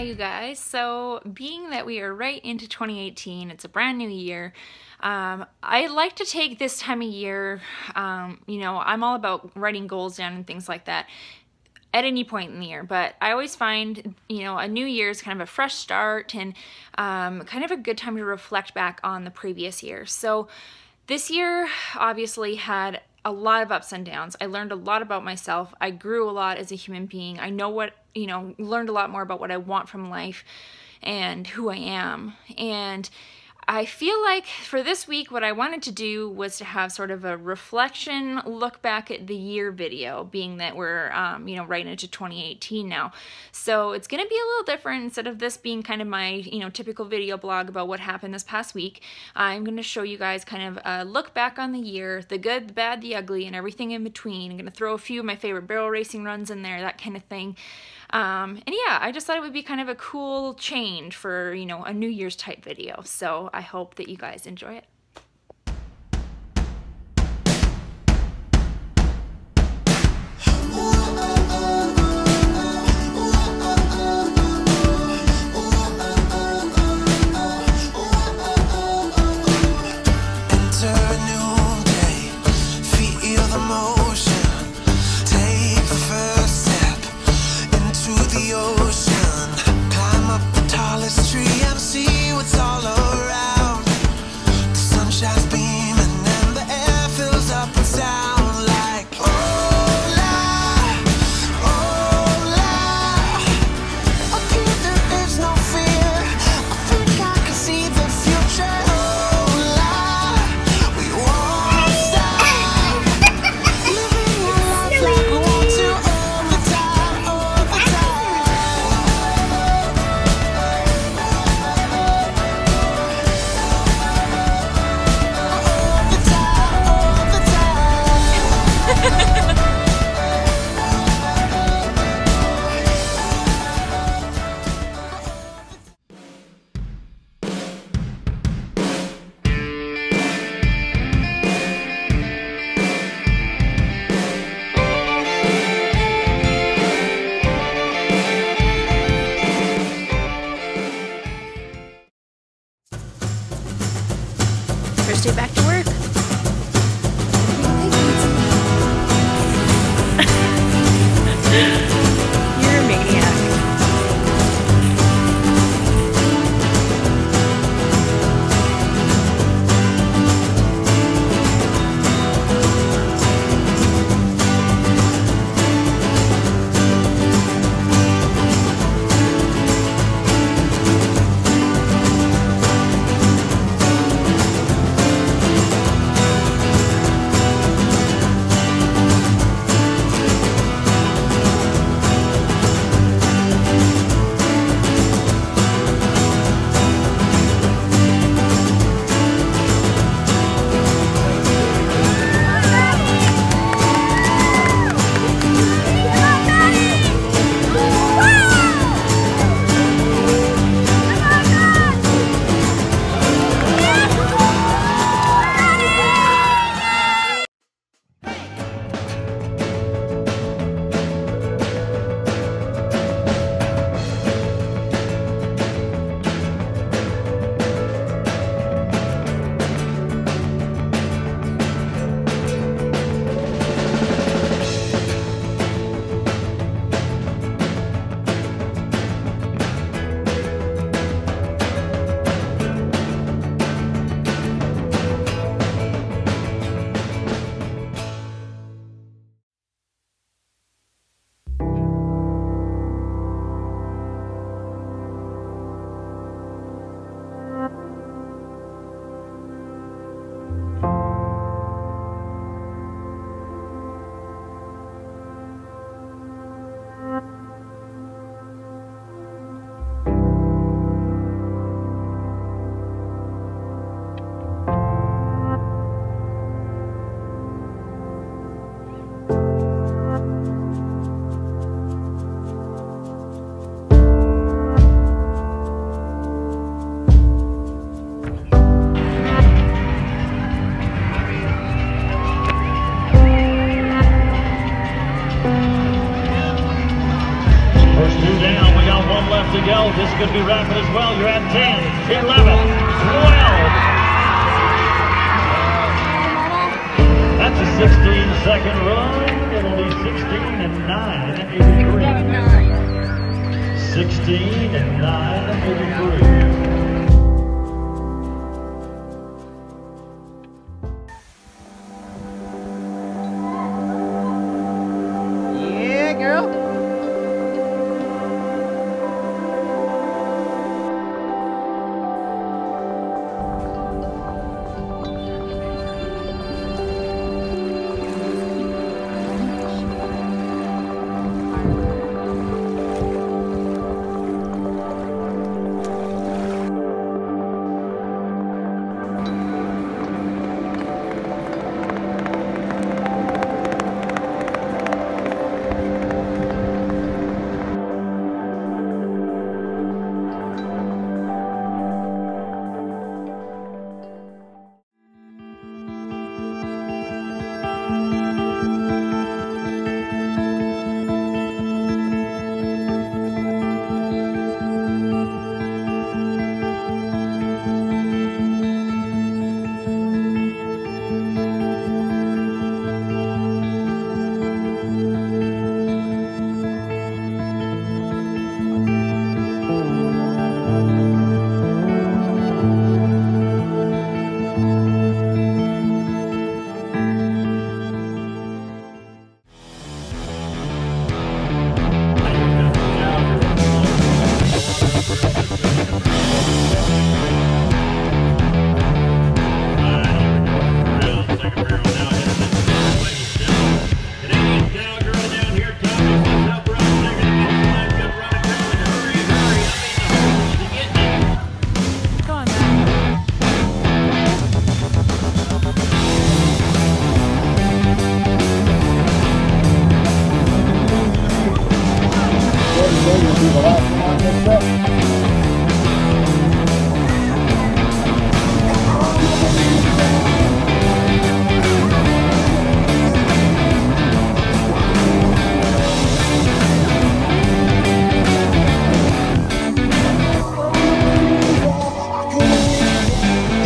Hi you guys. So being that we are right into 2018, it's a brand new year, I like to take this time of year, I'm all about writing goals down and things like that at any point in the year, but I always find, a new year is kind of a fresh start and kind of a good time to reflect back on the previous year. So this year obviously had a lot of ups and downs. I learned a lot about myself. I grew a lot as a human being. I learned a lot more about what I want from life and who I am. And I feel like for this week, what I wanted to do was to have sort of a reflection, look back at the year video, being that we're, right into 2018 now. So it's going to be a little different. Instead of this being kind of my, typical video blog about what happened this past week, I'm going to show you guys kind of a look back on the year, the good, the bad, the ugly, and everything in between. I'm going to throw a few of my favorite barrel racing runs in there, that kind of thing. And yeah, I just thought it would be kind of a cool change for, a New Year's type video. So I hope that you guys enjoy it. could be rapid as well. You're at 10, 11, 12. That's a 16-second run. It'll be 16 and 9, 83. 16 and 9, 83.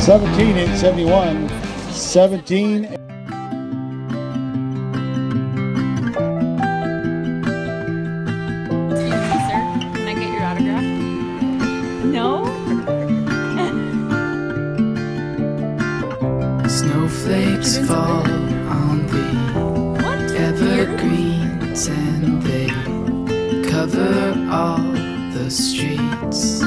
$17,871. 17. Can I get your autograph? No? Snowflakes fall on the evergreens and they cover all the streets.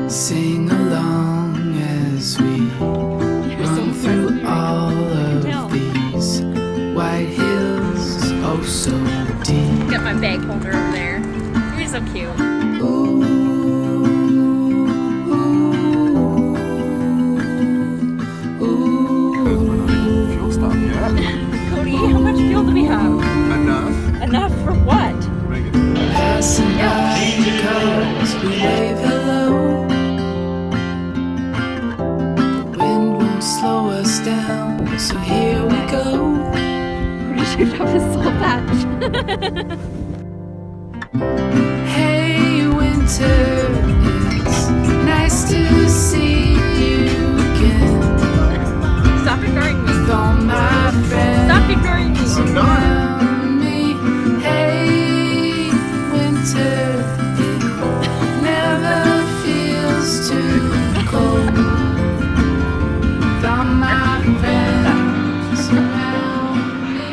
Sing along as we run through all of these white hills, oh so deep. Got my bag holder over there. You're so cute. Ooh, ooh, ooh. Fuel stop yet? Cody, how much fuel do we have? Enough. Enough for what? Passing by cars, we wave hello. The wind won't slow us down, so here we go. Pretty sure that was soul patch. Hey winter, it's nice to see you again. Stop ignoring me. With all my friends. Stop ignoring me. around me. Hey winter, it never feels too cold. With all my friends around me.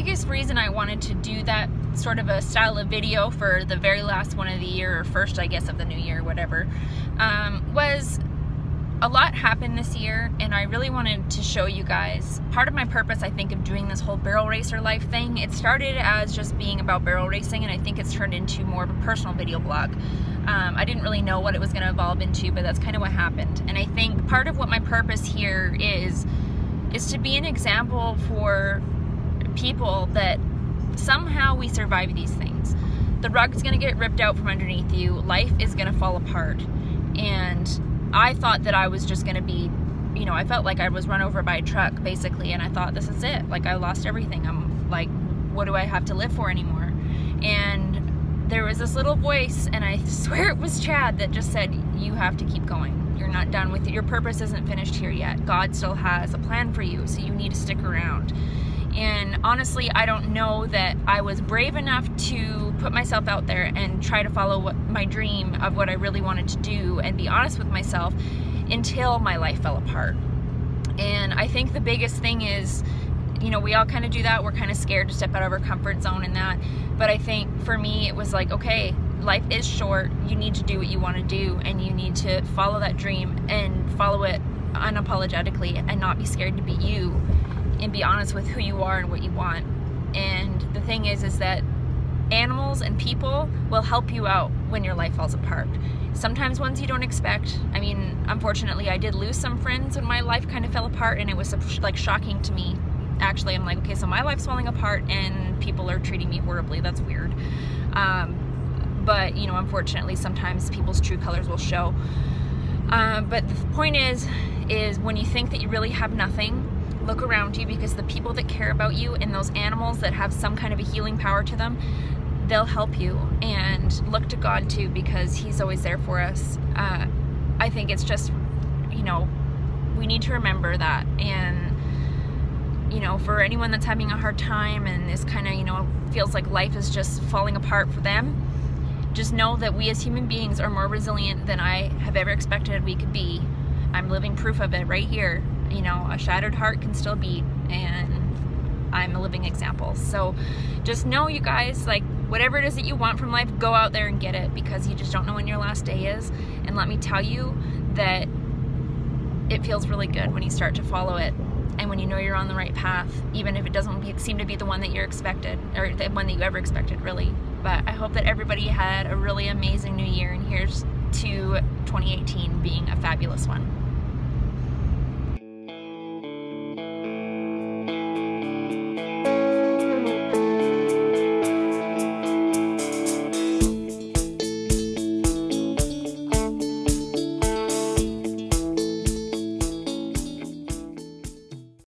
biggest reason I wanted to do that sort of a style of video for the very last one of the year, or first I guess of the new year, whatever, was a lot happened this year, and I really wanted to show you guys part of my purpose, I think, of doing this whole barrel racer life thing. It started as just being about barrel racing, and I think it's turned into more of a personal video blog. I didn't really know what it was going to evolve into, but that's kind of what happened. And I think part of what my purpose here is to be an example for people that somehow we survive these things. The rug's going to get ripped out from underneath you. Life is going to fall apart. And I thought that I was just going to be, you know, I felt like I was run over by a truck, basically, and I thought, this is it. Like, I lost everything. I'm like, what do I have to live for anymore? And there was this little voice, and I swear it was Chad, that just said, you have to keep going. You're not done with it. Your purpose isn't finished here yet. God still has a plan for you, so you need to stick around. And honestly, I don't know that I was brave enough to put myself out there and try to follow my dream of what I really wanted to do and be honest with myself until my life fell apart. And I think the biggest thing is, you know, we all kind of do that. We're kind of scared to step out of our comfort zone and that. But I think for me, it was like, okay, life is short. You need to do what you want to do, and you need to follow that dream and follow it unapologetically and not be scared to be you and be honest with who you are and what you want. And the thing is that animals and people will help you out when your life falls apart. Sometimes ones you don't expect. I mean, unfortunately, I did lose some friends when my life kind of fell apart, and it was like shocking to me. Actually, I'm like, okay, so my life's falling apart and people are treating me horribly. That's weird. But, you know, unfortunately, sometimes people's true colors will show. But the point is when you think that you really have nothing, look around you, because the people that care about you and those animals that have some kind of a healing power to them, they'll help you. And look to God too, because He's always there for us. I think it's just, you know, we need to remember that. And, you know, for anyone that's having a hard time and is kind of, you know, feels like life is just falling apart for them, just know that we as human beings are more resilient than I have ever expected we could be. I'm living proof of it right here. You know, a shattered heart can still beat, and I'm a living example. So just know, you guys, like, whatever it is that you want from life, go out there and get it, because you just don't know when your last day is. And let me tell you that it feels really good when you start to follow it, and when you know you're on the right path, even if it doesn't seem to be the one that you're expected, or the one that you ever expected, really. But I hope that everybody had a really amazing new year, and here's to 2018 being a fabulous one.